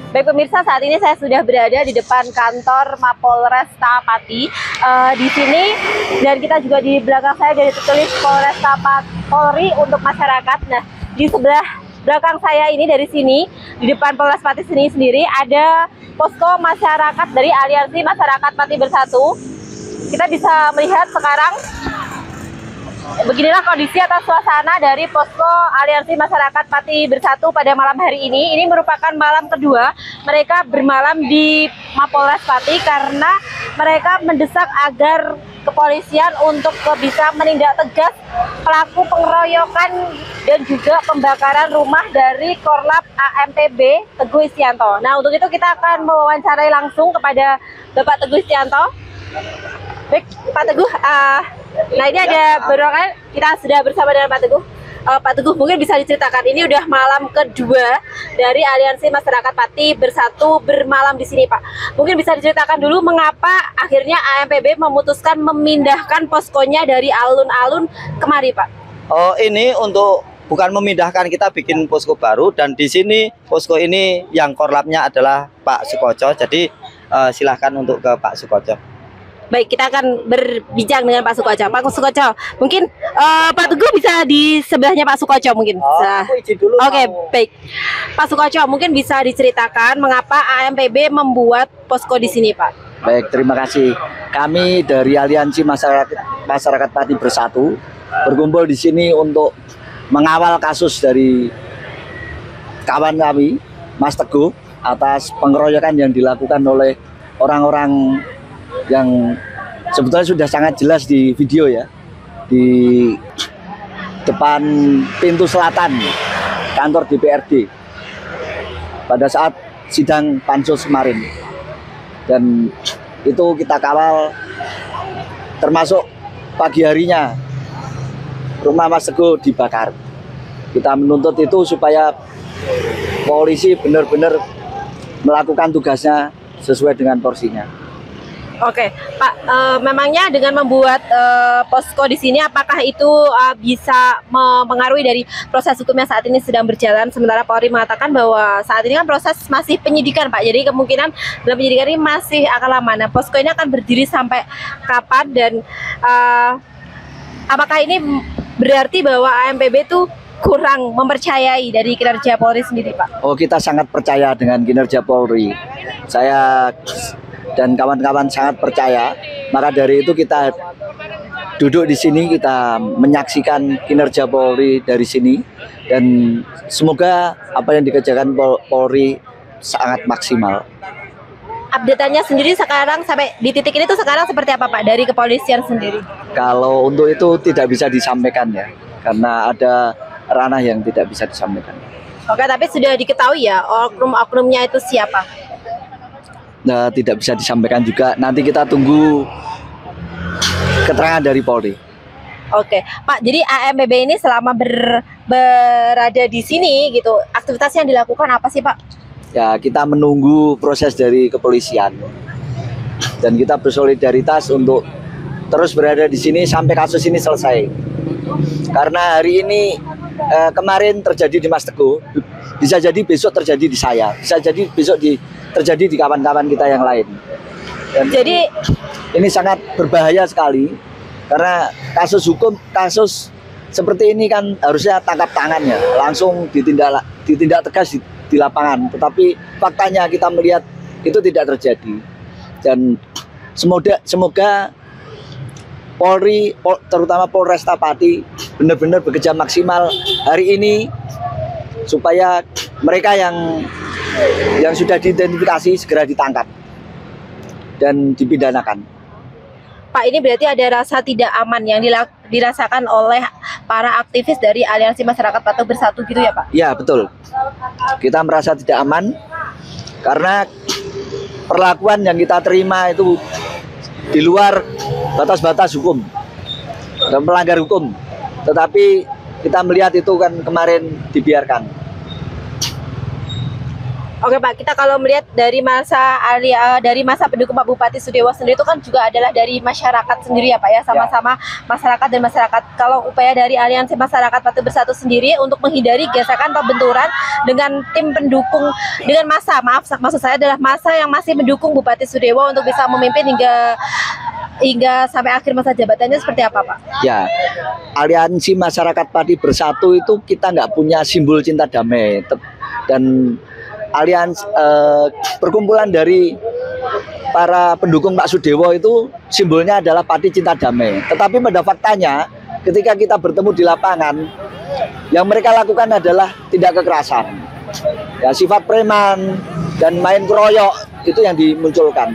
Baik pemirsa, saat ini saya sudah berada di depan kantor Mapolresta Pati. Di sini dan kita juga di belakang saya ada tertulis Polresta Polri untuk masyarakat. Nah, di sebelah belakang saya ini dari sini di depan Polres Pati sini sendiri ada posko masyarakat dari Aliansi Masyarakat Pati Bersatu. Kita bisa melihat sekarang beginilah kondisi atau suasana dari posko Aliansi Masyarakat Pati Bersatu pada malam hari ini. Ini merupakan malam kedua mereka bermalam di Mapolres Pati karena mereka mendesak agar kepolisian untuk bisa menindak tegas pelaku pengeroyokan dan juga pembakaran rumah dari Korlap AMPB Teguh Istianto. Nah, untuk itu kita akan mewawancarai langsung kepada Bapak Teguh Istianto. Baik, Pak Teguh, nah ini ada berokan, kita sudah bersama dengan Pak Teguh. Pak Teguh, mungkin bisa diceritakan, ini udah malam kedua dari Aliansi Masyarakat Pati Bersatu bermalam di sini, Pak. Mungkin bisa diceritakan dulu mengapa akhirnya AMPB memutuskan memindahkan poskonya dari alun-alun kemari, Pak? Oh, ini untuk bukan memindahkan, kita bikin posko baru dan di sini posko ini yang korlapnya adalah Pak Sukoco. Jadi silahkan untuk ke Pak Sukoco. Baik, kita akan berbincang dengan Pak Sukoco. Pak Sukoco, mungkin Pak Teguh bisa di sebelahnya Pak Sukoco mungkin. Aku izin dulu. Oke, baik. Pak Sukoco, mungkin bisa diceritakan mengapa AMPB membuat posko di sini, Pak? Baik, terima kasih. Kami dari Aliansi Masyarakat Pati Bersatu berkumpul di sini untuk mengawal kasus dari kawan kami, Mas Teguh, atas pengeroyokan yang dilakukan oleh orang-orang yang sebetulnya sudah sangat jelas di video ya, di depan pintu selatan kantor DPRD pada saat sidang pansus kemarin. Dan itu kita kawal termasuk pagi harinya rumah Mas Teguh dibakar. Kita menuntut itu supaya polisi benar-benar melakukan tugasnya sesuai dengan porsinya. Oke, Pak, memangnya dengan membuat posko di sini, apakah itu bisa mempengaruhi dari proses hukum yang saat ini sedang berjalan? Sementara Polri mengatakan bahwa saat ini kan proses masih penyidikan, Pak. Jadi kemungkinan dalam penyidikan ini masih akan lama. Nah, posko ini akan berdiri sampai kapan dan apakah ini berarti bahwa AMPB itu kurang mempercayai dari kinerja Polri sendiri, Pak? Oh, kita sangat percaya dengan kinerja Polri. Saya dan kawan-kawan sangat percaya. Maka dari itu kita duduk di sini, kita menyaksikan kinerja Polri dari sini, dan semoga apa yang dikerjakan Polri sangat maksimal. Update-nya sendiri sekarang sampai di titik ini tuh sekarang seperti apa, Pak, dari kepolisian sendiri? Kalau untuk itu tidak bisa disampaikan ya, karena ada ranah yang tidak bisa disampaikan. Oke, tapi sudah diketahui ya oknum-oknumnya itu siapa? Nah, tidak bisa disampaikan juga. Nanti kita tunggu keterangan dari Polri. Oke, Pak. Jadi AMPB ini selama berada di sini gitu, aktivitas yang dilakukan apa sih, Pak? Ya, kita menunggu proses dari kepolisian dan kita bersolidaritas untuk terus berada di sini sampai kasus ini selesai. Karena hari ini kemarin terjadi di Mas Teguh, bisa jadi besok terjadi di saya, bisa jadi besok terjadi di kawan-kawan kita yang lain. Dan jadi ini sangat berbahaya sekali karena kasus hukum, kasus seperti ini kan harusnya tangkap tangan ya, langsung ditindak tegas di lapangan. Tetapi faktanya kita melihat itu tidak terjadi. Dan semoga Polri, terutama Polresta Pati, benar-benar bekerja maksimal hari ini supaya mereka yang sudah diidentifikasi segera ditangkap dan dipidanakan. Pak, ini berarti ada rasa tidak aman yang dirasakan oleh para aktivis dari Aliansi Masyarakat Patuh Bersatu gitu ya Pak? Ya, betul. Kita merasa tidak aman karena perlakuan yang kita terima itu di luar batas-batas hukum dan melanggar hukum. Tetapi kita melihat itu kan kemarin dibiarkan. Oke Pak, kita kalau melihat dari masa pendukung Pak Bupati Sudewo sendiri itu kan juga adalah dari masyarakat sendiri ya Pak ya, sama-sama masyarakat dan masyarakat. Kalau upaya dari Aliansi Masyarakat Patuh Bersatu sendiri untuk menghindari gesekan atau benturan dengan tim pendukung, dengan masa, maksud saya adalah masa yang masih mendukung Bupati Sudewo untuk bisa memimpin hingga sampai akhir masa jabatannya seperti apa Pak? Ya, Aliansi Masyarakat Patuh Bersatu itu kita nggak punya simbol cinta damai dan aliansi perkumpulan dari para pendukung Pak Sudewo itu simbolnya adalah Pati Cinta Damai. Tetapi pada faktanya ketika kita bertemu di lapangan, yang mereka lakukan adalah tindak kekerasan, ya, sifat preman dan main keroyok itu yang dimunculkan.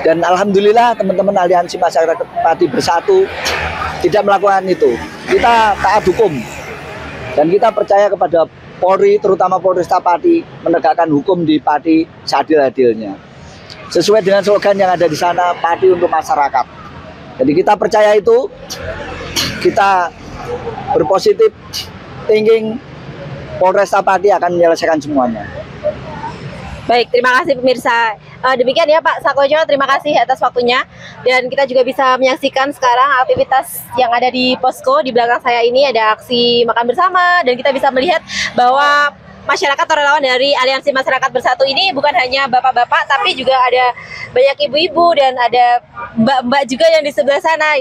Dan alhamdulillah teman-teman Aliansi Masyarakat Patuh Bersatu tidak melakukan itu. Kita taat hukum dan kita percaya kepada Polri, terutama Polresta Pati, menegakkan hukum di Pati seadil-adilnya. Sesuai dengan slogan yang ada di sana, Pati untuk masyarakat. Jadi kita percaya itu, kita berpositif thinking, Polresta Pati akan menyelesaikan semuanya. Baik, terima kasih pemirsa. Demikian ya Pak Sakojo, terima kasih atas waktunya. Dan kita juga bisa menyaksikan sekarang aktivitas yang ada di posko. Di belakang saya ini ada aksi makan bersama dan kita bisa melihat bahwa masyarakat atau relawan dari Aliansi Masyarakat Bersatu ini bukan hanya bapak-bapak tapi juga ada banyak ibu-ibu dan ada mbak-mbak juga yang di sebelah sana.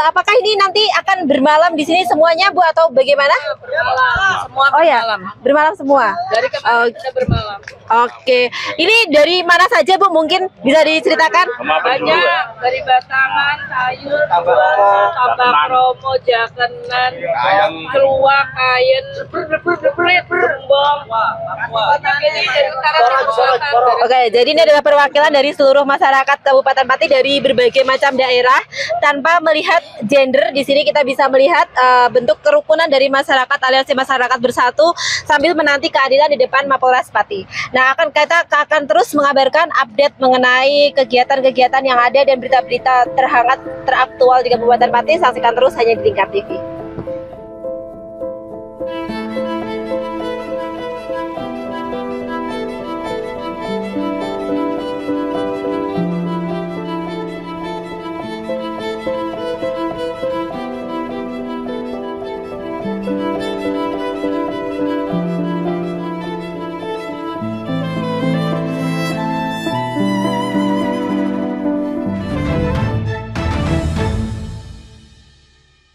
Apakah ini nanti akan bermalam di sini semuanya Bu atau bagaimana? Bermalam. Semua bermalam. Oh ya, bermalam semua. Dari kemarin sudah bermalam. Oke, ini dari mana saja Bu? Mungkin bisa diceritakan? Banyak dari Batangan, Kayu, Tambak Romo, Jakenan, Keluak, Kayen, Berembong. Ini dari utara dan selatan. Oke, jadi ini adalah perwakilan dari seluruh masyarakat Kabupaten Pati dari berbagai macam daerah. Tanpa melihat gender, di sini kita bisa melihat bentuk kerukunan dari masyarakat Aliansi Masyarakat Bersatu sambil menanti keadilan di depan Mapolres Pati. Nah, kita akan terus mengabarkan update mengenai kegiatan-kegiatan yang ada dan berita-berita terhangat, teraktual di Kabupaten Pati. Saksikan terus hanya di Lingkar TV.